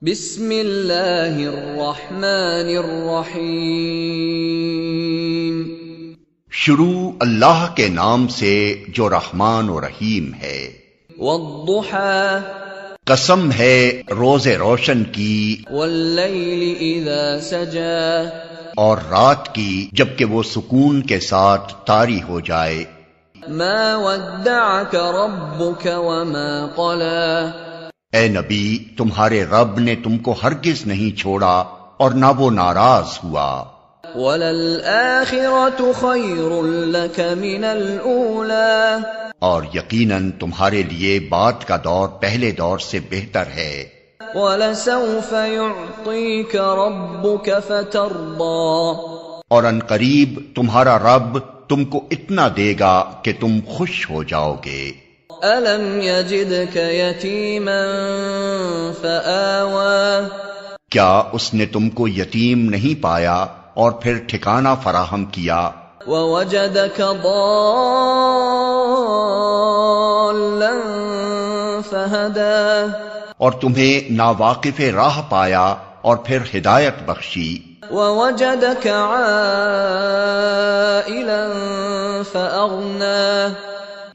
بسم اللہ الرحمن الرحیم۔ شروع اللہ کے نام سے جو رحمان و رحیم ہے۔ والضحی، قسم ہے روز روشن کی، واللیل اذا سجا، اور رات کی جبکہ وہ سکون کے ساتھ طاری ہو جائے۔ ما ودعک ربک وما قلا، اے نبی، تمہارے رب نے تم کو ہرگز نہیں چھوڑا اور نہ وہ ناراض ہوا۔ وَلَلْآخِرَةُ خَيْرٌ لَكَ مِنَ الْأُولَى، اور یقیناً تمہارے لیے بعد کا دور پہلے دور سے بہتر ہے۔ وَلَسَوْفَ يُعْطِيكَ رَبُّكَ فَتَرْضَىٰ، اور ان قریب تمہارا رب تم کو اتنا دے گا کہ تم خوش ہو جاؤ گے۔ أَلَمْ يَجِدْكَ يَتِيمًا فَآوَىٰ، کیا اس نے تم کو یتیم نہیں پایا اور پھر ٹھکانہ فراہم کیا؟ وَوَجَدَكَ ضَالًّا فَهَدَىٰ، اور تمہیں ناواقف راہ پایا اور پھر ہدایت بخشی۔ وَوَجَدَكَ عَائِلًا فَأَغْنَىٰ،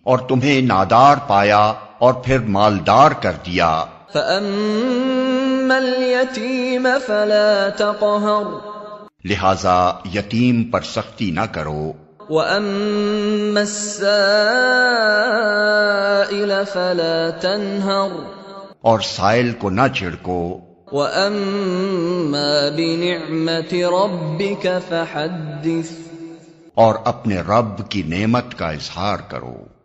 اور تمہیں نادار پایا اور پھر مالدار کر دیا۔ فَأَمَّا الْيَتِيمَ فَلَا تَقْهَرْ، لہذا یتیم پر سختی نہ کرو۔ وَأَمَّا السَّائِلَ فَلَا تَنْهَرْ، اور سائل کو نہ جھڑکو۔ وَأَمَّا بِنِعْمَةِ رَبِّكَ فَحَدِّثْ، اور اپنے رب کی نعمت کا اظہار کرو۔